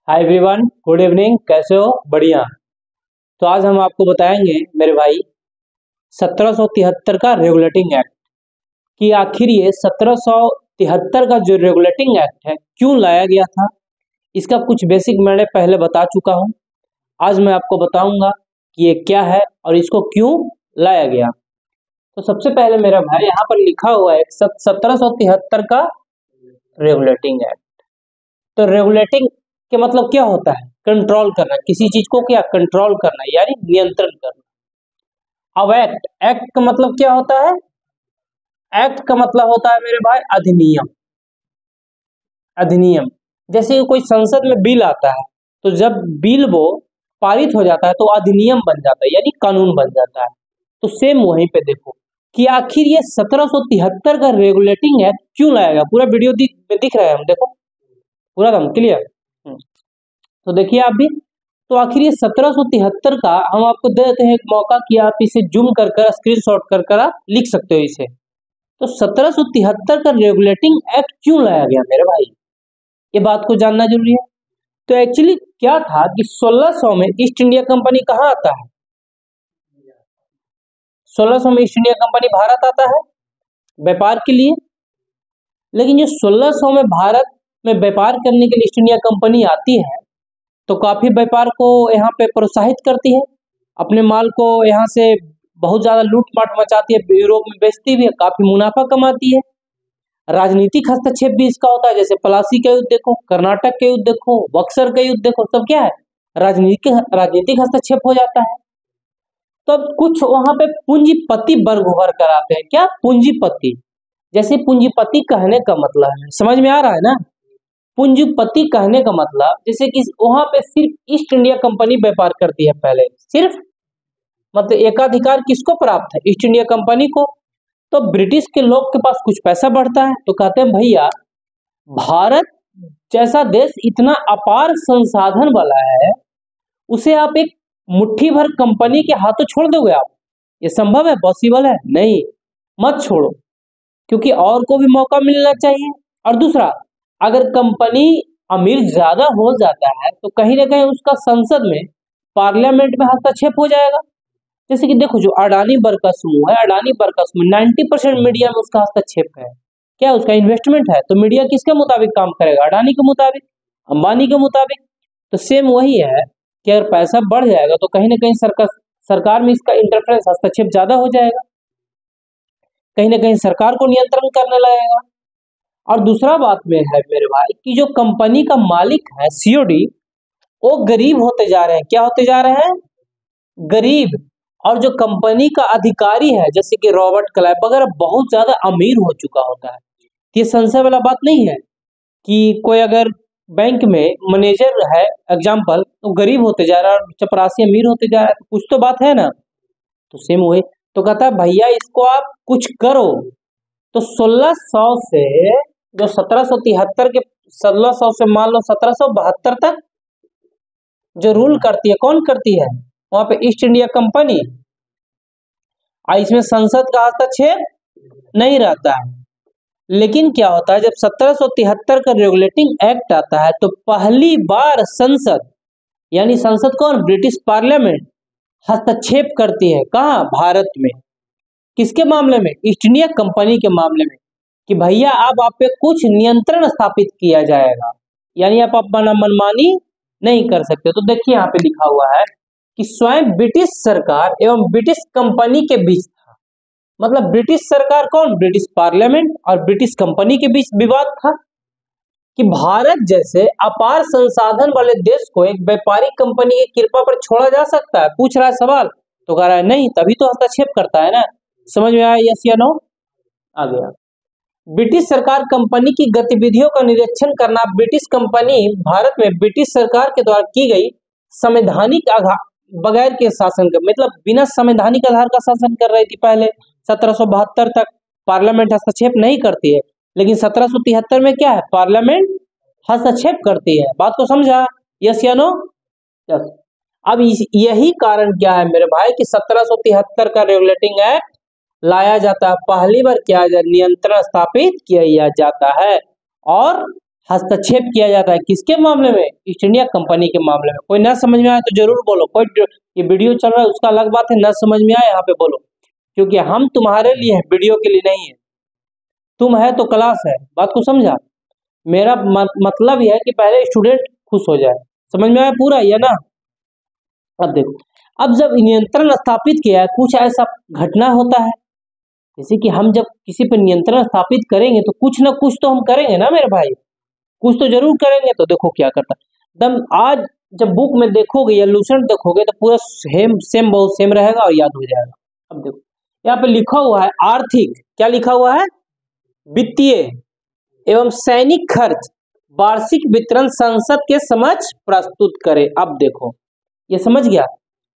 Hi everyone, good evening. कैसे हो? बढ़िया। तो आज हम आपको बताएंगे मेरे भाई 1773 का रेगुलेटिंग एक्ट कि आखिर ये 1773 का जो रेगुलेटिंग एक्ट है क्यों लाया गया था। इसका कुछ बेसिक मैंने पहले बता चुका हूँ। आज मैं आपको बताऊंगा कि ये क्या है और इसको क्यों लाया गया। तो सबसे पहले मेरा भाई यहाँ पर लिखा हुआ है 1773 का रेगुलेटिंग एक्ट। तो रेगुलेटिंग के मतलब क्या होता है? कंट्रोल करना, किसी चीज को क्या कंट्रोल करना यानी नियंत्रण करना। अब एक्ट एक्ट का मतलब क्या होता है? एक्ट का मतलब होता है मेरे भाई अधिनियम। अधिनियम जैसे कोई संसद में बिल आता है तो जब बिल वो पारित हो जाता है तो अधिनियम बन जाता है यानी कानून बन जाता है। तो सेम वहीं पे देखो कि आखिर ये 1773 का रेगुलेटिंग एक्ट क्यों लाया गया। पूरा वीडियो दिख रहा है, हम देखो पूरा दम क्लियर। तो देखिए आप भी। तो आखिर ये 1773 का हम आपको दे देते हैं एक मौका कि आप इसे जूम कर कर स्क्रीनशॉट कर कर आप लिख सकते हो इसे। तो 1773 का रेगुलेटिंग एक्ट क्यों लाया गया मेरे भाई, ये बात को जानना जरूरी है। तो एक्चुअली क्या था कि 1600 में ईस्ट इंडिया कंपनी कहाँ आता है? 1600 में ईस्ट इंडिया कंपनी भारत आता है व्यापार के लिए। लेकिन जो 1600 में भारत में व्यापार करने के लिए ईस्ट इंडिया कंपनी आती है तो काफी व्यापार को यहाँ पे प्रोत्साहित करती है, अपने माल को यहाँ से बहुत ज्यादा लूट पाट मचाती है, यूरोप में बेचती भी है, काफी मुनाफा कमाती है। राजनीतिक हस्तक्षेप भी इसका होता है, जैसे प्लासी का युद्ध देखो, कर्नाटक के युद्ध देखो, बक्सर का युद्ध देखो, सब क्या है? राजनीतिक हस्तक्षेप हो जाता है। तो अब कुछ वहां पे पूंजीपति वर्ग उभर कर आते हैं। क्या पूंजीपति? जैसे पूंजीपति कहने का मतलब है, समझ में आ रहा है ना? पूंजीपति कहने का मतलब जैसे कि वहां पे सिर्फ ईस्ट इंडिया कंपनी व्यापार करती है पहले, सिर्फ मतलब एकाधिकार किसको प्राप्त है? ईस्ट इंडिया कंपनी को। तो ब्रिटिश के लोग के पास कुछ पैसा बढ़ता है तो कहते हैं भैया भारत जैसा देश इतना अपार संसाधन वाला है, उसे आप एक मुट्ठी भर कंपनी के हाथों छोड़ दोगे आप? ये संभव है? पॉसिबल है? नहीं, मत छोड़ो, क्योंकि और को भी मौका मिलना चाहिए। और दूसरा, अगर कंपनी अमीर ज्यादा हो जाता है तो कहीं ना कहीं उसका संसद में पार्लियामेंट में हस्तक्षेप हो जाएगा। जैसे कि देखो जो अडानी बर्का समूह है, अडानी बर्का समूह 90% मीडिया में उसका हस्तक्षेप है। क्या उसका इन्वेस्टमेंट है? तो मीडिया किसके मुताबिक काम करेगा? अडानी के मुताबिक, अंबानी के मुताबिक। तो सेम वही है कि अगर पैसा बढ़ जाएगा तो कहीं ना कहीं सरकार में इसका इंटरफेरेंस, हस्तक्षेप ज्यादा हो जाएगा, कहीं ना कहीं सरकार को नियंत्रण करने लगेगा। और दूसरा बात में है मेरे भाई कि जो कंपनी का मालिक है सीओडी, वो गरीब होते जा रहे हैं। क्या होते जा रहे हैं? गरीब। और जो कंपनी का अधिकारी है जैसे कि रॉबर्ट क्लाइव वगैरह बहुत ज्यादा अमीर हो चुका होता है। ये संशय वाला बात नहीं है कि कोई अगर बैंक में मैनेजर है एग्जाम्पल तो गरीब होते जा रहा है और चपरासी अमीर होते जा रहा है, तो कुछ तो बात है ना। तो सेम वही तो कहता है भैया इसको आप कुछ करो। तो 1600 से जो 1773 के 1600 से मान लो 1772 तक जो रूल करती है, कौन करती है? वहां पे ईस्ट इंडिया कंपनी। और इसमें संसद का हस्तक्षेप नहीं रहता है। लेकिन क्या होता है जब 1773 का रेगुलेटिंग एक्ट आता है तो पहली बार संसद यानी संसद कौन? ब्रिटिश पार्लियामेंट हस्तक्षेप करती है। कहाँ? भारत में। किसके मामले में? ईस्ट इंडिया कंपनी के मामले में, कि भैया अब आप पे कुछ नियंत्रण स्थापित किया जाएगा, यानी आप अपना मनमानी नहीं कर सकते। तो देखिए यहाँ पे लिखा हुआ है कि स्वयं ब्रिटिश सरकार एवं ब्रिटिश कंपनी के बीच था। मतलब ब्रिटिश सरकार कौन? ब्रिटिश पार्लियामेंट और ब्रिटिश कंपनी के बीच विवाद था कि भारत जैसे अपार संसाधन वाले देश को एक व्यापारिक कंपनी की कृपा पर छोड़ा जा सकता है? पूछ रहा है सवाल, तो कह रहा है नहीं, तभी तो हस्तक्षेप करता है ना। समझ में आया? यस या नो? आ गया। ब्रिटिश सरकार कंपनी की गतिविधियों का निरीक्षण करना। ब्रिटिश कंपनी भारत में ब्रिटिश सरकार के द्वारा की गई संवैधानिक बगैर के शासन का मतलब बिना संवैधानिक आधार का शासन कर रही थी पहले 1772 तक। पार्लियामेंट हस्तक्षेप नहीं करती है, लेकिन 1773 में क्या है? पार्लियामेंट हस्तक्षेप करती है। बात को समझा? यस या नो? यस। अब यही कारण क्या है मेरे भाई कि 1773 का रेगुलेटिंग एक्ट लाया जाता है। पहली बार क्या नियंत्रण स्थापित किया जाता है और हस्तक्षेप किया जाता है किसके मामले में? ईस्ट इंडिया कंपनी के मामले में। कोई ना समझ में आए तो जरूर बोलो, कोई ये वीडियो चल रहा है उसका अलग बात है, ना समझ में आए यहाँ पे बोलो, क्योंकि हम तुम्हारे लिए हैं, वीडियो के लिए नहीं है। तुम है तो क्लास है, बात को समझा? मेरा मतलब यह है कि पहले स्टूडेंट खुश हो जाए। समझ में आया पूरा या ना? अब देखो, अब जब नियंत्रण स्थापित किया है, कुछ ऐसा घटना होता है, जैसे कि हम जब किसी पर नियंत्रण स्थापित करेंगे तो कुछ ना कुछ तो हम करेंगे ना मेरे भाई, कुछ तो जरूर करेंगे। तो देखो क्या करता दम, आज जब बुक में देखोगे या लूसेंट देखोगे तो पूरा सेम बहुत सेम रहेगा और याद हो जाएगा। अब देखो यहाँ पे लिखा हुआ है आर्थिक, क्या लिखा हुआ है? वित्तीय एवं सैनिक खर्च वार्षिक वितरण संसद के समक्ष प्रस्तुत करे। अब देखो ये समझ गया,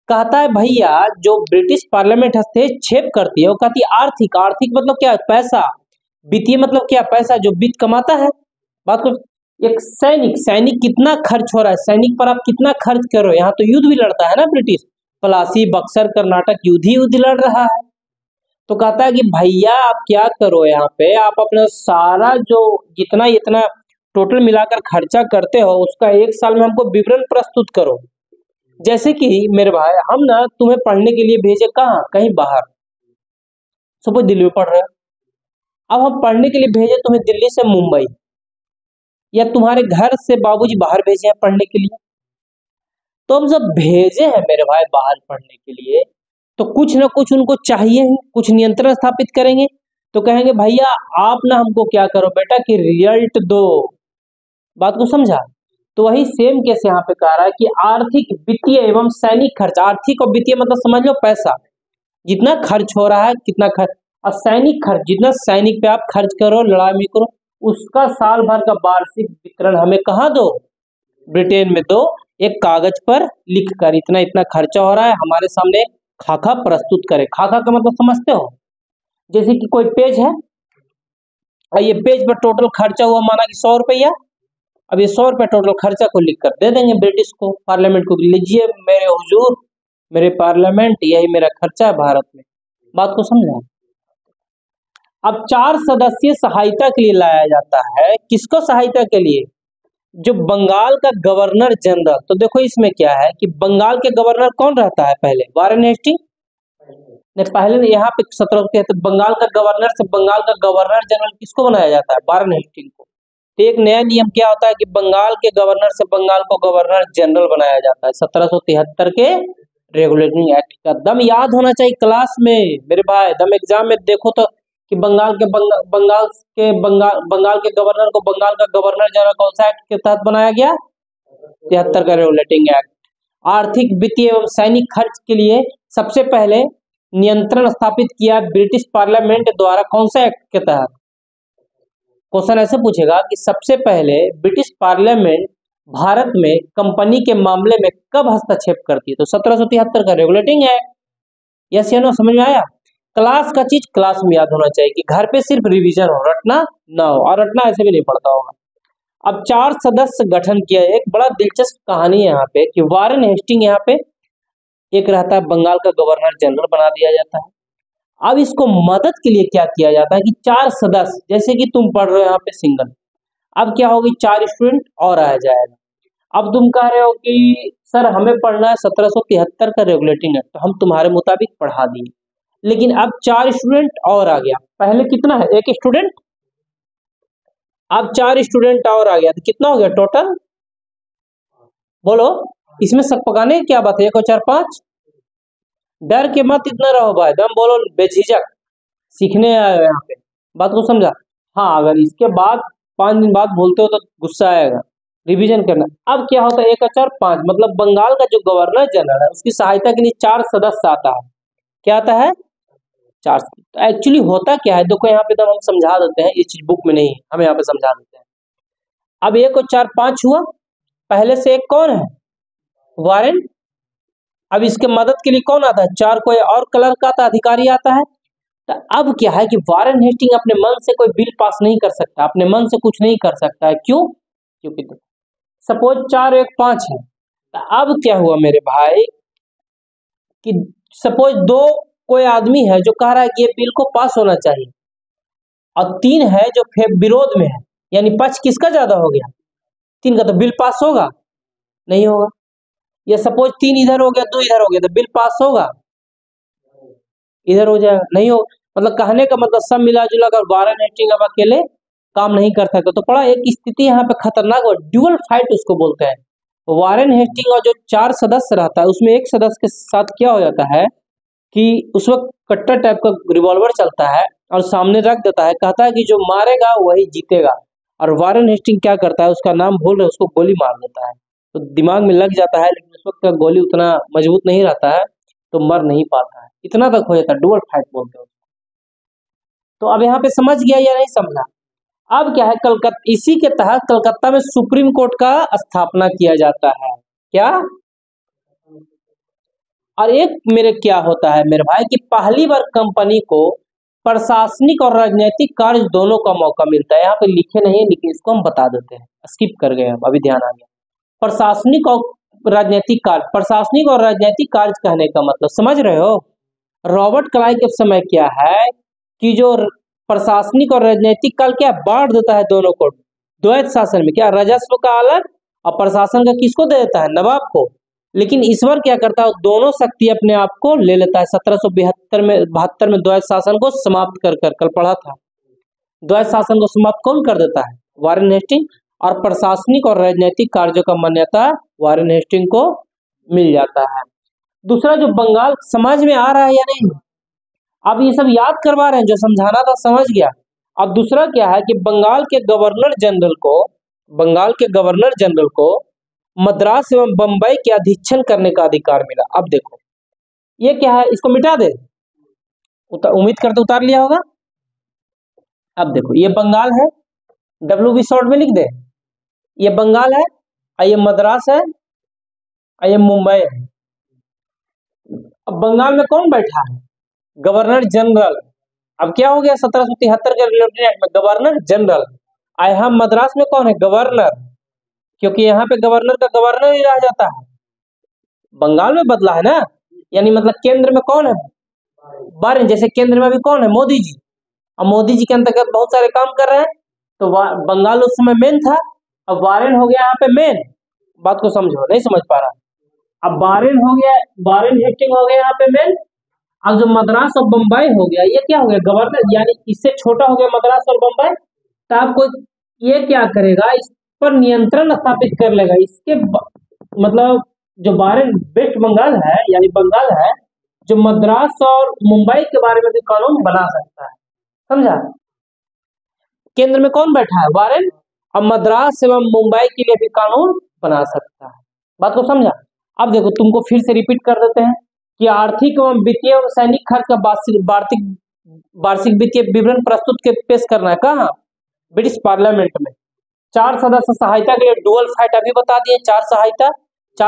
कहता है भैया जो ब्रिटिश पार्लियामेंट हस्तक्षेप करती है वो कहती है आर्थिक, आर्थिक मतलब क्या? पैसा। वित्तीय मतलब क्या? पैसा जो वित्त कमाता है। बात को, एक सैनिक, सैनिक कितना खर्च हो रहा है, सैनिक पर आप कितना खर्च कर रहे हो? यहाँ तो युद्ध भी लड़ता है ना ब्रिटिश, प्लासी, बक्सर, कर्नाटक युद्ध ही युद्ध लड़ रहा है। तो कहता है कि भैया आप क्या करो, यहाँ पे आप अपना सारा जो जितना इतना टोटल मिलाकर खर्चा करते हो उसका एक साल में हमको विवरण प्रस्तुत करो। जैसे कि मेरे भाई हम ना तुम्हें पढ़ने के लिए भेजे कहाँ? कहीं बाहर, सपोज दिल्ली में पढ़ रहे हो, अब हम पढ़ने के लिए भेजे तुम्हें दिल्ली से मुंबई, या तुम्हारे घर से बाबूजी बाहर भेजे हैं पढ़ने के लिए। तो हम जब भेजे हैं मेरे भाई बाहर पढ़ने के लिए तो कुछ ना कुछ उनको चाहिए ही, कुछ नियंत्रण स्थापित करेंगे। तो कहेंगे भैया आप ना हमको क्या करो बेटा कि रिजल्ट दो। बात को समझा? तो वही सेम केस यहाँ पे कह रहा है कि आर्थिक, वित्तीय एवं सैनिक खर्च। आर्थिक और वित्तीय मतलब समझ लो पैसा, जितना खर्च हो रहा है कितना खर्च, और सैनिक खर्च जितना सैनिक पे आप खर्च करो, लड़ाई में करो, उसका साल भर का वार्षिक वितरण हमें कहाँ दो? ब्रिटेन में दो। एक कागज पर लिख कर इतना इतना खर्चा हो रहा है, हमारे सामने खाका प्रस्तुत करे। खाका का मतलब समझते हो? जैसे कि कोई पेज है और ये पेज पर टोटल खर्चा हुआ माना कि 100 रुपया, अब ये 100 रुपया टोटल खर्चा को लिख कर दे देंगे ब्रिटिश को, पार्लियामेंट को, लीजिए मेरे हुजूर, मेरे पार्लियामेंट, यही मेरा खर्चा है भारत में। बात को समझा? अब 4 सदस्यीय सहायता के लिए लाया जाता है। किसको सहायता के लिए? जो बंगाल का गवर्नर जनरल। तो देखो इसमें क्या है कि बंगाल के गवर्नर कौन रहता है? पहले वारेन हेस्टिंग ने, पहले यहाँ पे 1773 बंगाल का गवर्नर से बंगाल का गवर्नर जनरल किसको बनाया जाता है? वारेन हेस्टिंग को। तो एक नया नियम क्या होता है कि बंगाल के गवर्नर से बंगाल को गवर्नर जनरल बनाया जाता है 1773 के रेगुलेटिंग एक्ट का। दम याद होना चाहिए क्लास में मेरे भाई, दम एग्जाम में देखो तो कि बंगाल के गवर्नर को बंगाल का गवर्नर जनरल कौन सा एक्ट के तहत बनाया गया? 73 का रेगुलेटिंग एक्ट। आर्थिक, वित्तीय एवं सैनिक खर्च के लिए सबसे पहले नियंत्रण स्थापित किया ब्रिटिश पार्लियामेंट द्वारा, कौन सा एक्ट के तहत? क्वेश्चन ऐसे पूछेगा कि सबसे पहले ब्रिटिश पार्लियामेंट भारत में कंपनी के मामले में कब हस्तक्षेप करती है? तो 1773 का रेगुलेटिंग एक्ट। यस या नो? समझ में आया? क्लास का चीज क्लास में याद होना चाहिए कि घर पे सिर्फ रिवीजन हो, रटना ना हो, और रटना ऐसे भी नहीं पड़ता होगा। अब 4 सदस्य गठन किया। एक बड़ा दिलचस्प कहानी है यहाँ पे कि वारेन हेस्टिंग यहाँ पे एक रहता है, बंगाल का गवर्नर जनरल बना दिया जाता है। अब इसको मदद के लिए क्या किया जाता है कि 4 सदस्य, जैसे कि तुम पढ़ रहे हो यहाँ पे सिंगल, अब क्या होगी 4 स्टूडेंट और आ जाएगा। अब तुम कह रहे हो कि सर हमें पढ़ना है 1773 का रेगुलेटिंग एक्ट, तो हम तुम्हारे मुताबिक पढ़ा दिए, लेकिन अब 4 स्टूडेंट और आ गया। पहले कितना है? 1 स्टूडेंट, अब 4 स्टूडेंट और आ गया तो कितना हो गया टोटल? बोलो, इसमें शक पकाने की क्या बात है? 1 और 4 5। डर के मत इतना रहो भाई, दम बोलो बेझिझक, सीखने आए हो यहाँ पे। बात को समझा? हाँ, अगर इसके बाद 5 दिन बाद बोलते हो तो गुस्सा आएगा, रिवीजन करना। अब क्या होता है? 1 और 4 5, मतलब बंगाल का जो गवर्नर जनरल है उसकी सहायता के लिए 4 सदस्य आता है। क्या आता है? 4। तो एक्चुअली होता क्या है देखो यहाँ पे, तब हम समझा देते हैं, ये चीज बुक में नहीं है, हम यहाँ पे समझा देते हैं। अब 1 और 4 5 हुआ, पहले से एक कौन है? वारेन। अब इसके मदद के लिए कौन आता है? 4 कोई और कलर का आता अधिकारी आता है। तो अब क्या है कि वारेन हेस्टिंग अपने मन से कोई बिल पास नहीं कर सकता, अपने मन से कुछ नहीं कर सकता है। क्यों? क्योंकि सपोज 4 1 5 है, तो अब क्या हुआ मेरे भाई कि सपोज 2 कोई आदमी है जो कह रहा है कि ये बिल को पास होना चाहिए, और 3 है जो विरोध में है, यानी पक्ष किसका ज्यादा हो गया, 3 का, तो बिल पास होगा, नहीं होगा। या सपोज 3 इधर हो गया 2 इधर हो गया, तो बिल पास होगा, इधर हो जाएगा, नहीं हो। मतलब कहने का मतलब सब मिला जुला कर वारेन हेस्टिंग अब अकेले काम नहीं कर सकते। तो पड़ा एक स्थिति यहाँ पे खतरनाक हो, ड्यूअल फाइट उसको बोलते हैं। वारेन हेस्टिंग और जो 4 सदस्य रहता है उसमें एक सदस्य के साथ क्या हो जाता है कि उस वक्त कट्टर टाइप का रिवॉल्वर चलता है और सामने रख देता है, कहता है कि जो मारेगा वही जीतेगा। और वारेन हेस्टिंग क्या करता है, उसका नाम भूल रहे, उसको गोली मार देता है। तो दिमाग में लग जाता है, लेकिन उस वक्त का गोली उतना मजबूत नहीं रहता है, तो मर नहीं पाता है। इतना तक हो जाता है, डुअल फाइट बोलते हैं। तो अब यहाँ पे समझ गया या नहीं समझा। अब क्या है, कलकत्ता, इसी के तहत कलकत्ता में सुप्रीम कोर्ट का स्थापना किया जाता है। क्या, और एक मेरे क्या होता है मेरे भाई कि पहली बार कंपनी को प्रशासनिक और राजनीतिक कार्य दोनों का मौका मिलता है। यहाँ पे लिखे नहीं है, लेकिन इसको हम बता देते हैं, स्किप कर गए हम, अभी ध्यान आ गया। प्रशासनिक और राजनीतिक कार्य, प्रशासनिक और राजनीतिक कार्य कहने का मतलब समझ रहे हो। रॉबर्ट क्लाइव के समय क्या है कि जो प्रशासनिक और राजनीतिक काल क्या बांट देता है दोनों को, द्वैत शासन में। क्या, राजस्व का अलग और प्रशासन का किसको दे देता है, नवाब को। लेकिन ईश्वर क्या करता है, दोनों शक्ति अपने आप को ले लेता है। 1772 में द्वैत शासन को समाप्त कर कल पढ़ा था, द्वैत शासन को समाप्त कौन कर देता है, वारेन हेस्टिंग। और प्रशासनिक और राजनीतिक कार्यों का मान्यता वारेन हेस्टिंग को मिल जाता है। दूसरा, जो बंगाल, समझ में आ रहा है या नहीं, अब ये सब याद करवा रहे हैं, जो समझाना था समझ गया। अब दूसरा क्या है कि बंगाल के गवर्नर जनरल को मद्रास एवं बंबई के अधीक्षण करने का अधिकार मिला। अब देखो ये क्या है, इसको मिटा दे, उम्मीद करते उतार लिया होगा। अब देखो ये बंगाल है, WB शॉर्ट में लिख दे, ये बंगाल है, ये मद्रास है, ये मुंबई है। अब बंगाल में कौन बैठा है, गवर्नर जनरल। अब क्या हो गया, 1773 के रिलेटेड एक्ट में गवर्नर जनरल। यहाँ मद्रास में कौन है, गवर्नर, क्योंकि यहाँ पे गवर्नर का गवर्नर ही रह जाता है। बंगाल में बदला है ना, यानी मतलब केंद्र में कौन है, वारेन। जैसे केंद्र में अभी कौन है, मोदी जी। अब मोदी जी के अंतर्गत बहुत सारे काम कर रहे हैं, तो बंगाल उस समय मेन था, अब वारेन हो गया यहाँ पे मेन। बात को समझो, नहीं समझ पा रहा। अब वारेन हो गया, वारेन हेस्टिंग हो गया यहाँ पे मेन। अब जो मद्रास और बंबई हो गया, ये क्या हो गया, गवर्नर, यानी इससे छोटा हो गया मद्रास और बंबई। तो आपको ये क्या करेगा, इस पर नियंत्रण स्थापित कर लेगा। इसके मतलब जो वारेन वेस्ट बंगाल है, यानी बंगाल है, जो मद्रास और मुंबई के बारे में भी कानून बना सकता है, समझा। केंद्र में कौन बैठा है, वारेन, और मद्रास एवं मुंबई के लिए भी कानून बना सकता है। बात को समझा। अब देखो तुमको फिर से रिपीट कर देते हैं कि आर्थिक एवं वित्तीय और सैनिक खर्च का वार्षिक वित्तीय विवरण प्रस्तुत के पेश करना है, कहाँ, ब्रिटिश पार्लियामेंट में। 4 सदस्य सहायता के लिए डुअल फाइट अभी बता दिए, 4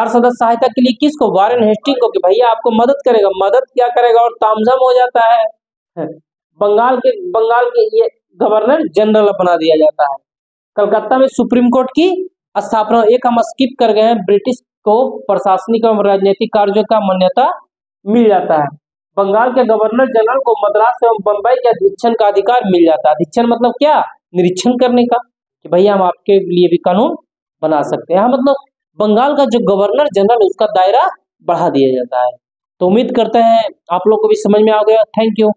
सदस्य सहायता के लिए किसको, वारेन हेस्टिंग को, कि भैया आपको मदद करेगा। मदद क्या करेगा, और तामझाम हो जाता है। बंगाल के ये गवर्नर जनरल बना दिया जाता है। कलकत्ता में सुप्रीम कोर्ट की स्थापना, एक हम स्किप कर गए हैं, ब्रिटिश को प्रशासनिक एवं राजनीतिक कार्यों का मान्यता मिल जाता है। बंगाल के गवर्नर जनरल को मद्रास एवं बंबई के अधीक्षण का अधिकार मिल जाता है। अधीक्षण मतलब क्या, निरीक्षण करने का, कि भैया हम आपके लिए भी कानून बना सकते हैं। मतलब बंगाल का जो गवर्नर जनरल, उसका दायरा बढ़ा दिया जाता है। तो उम्मीद करते हैं आप लोग को भी समझ में आ गया। Thank you.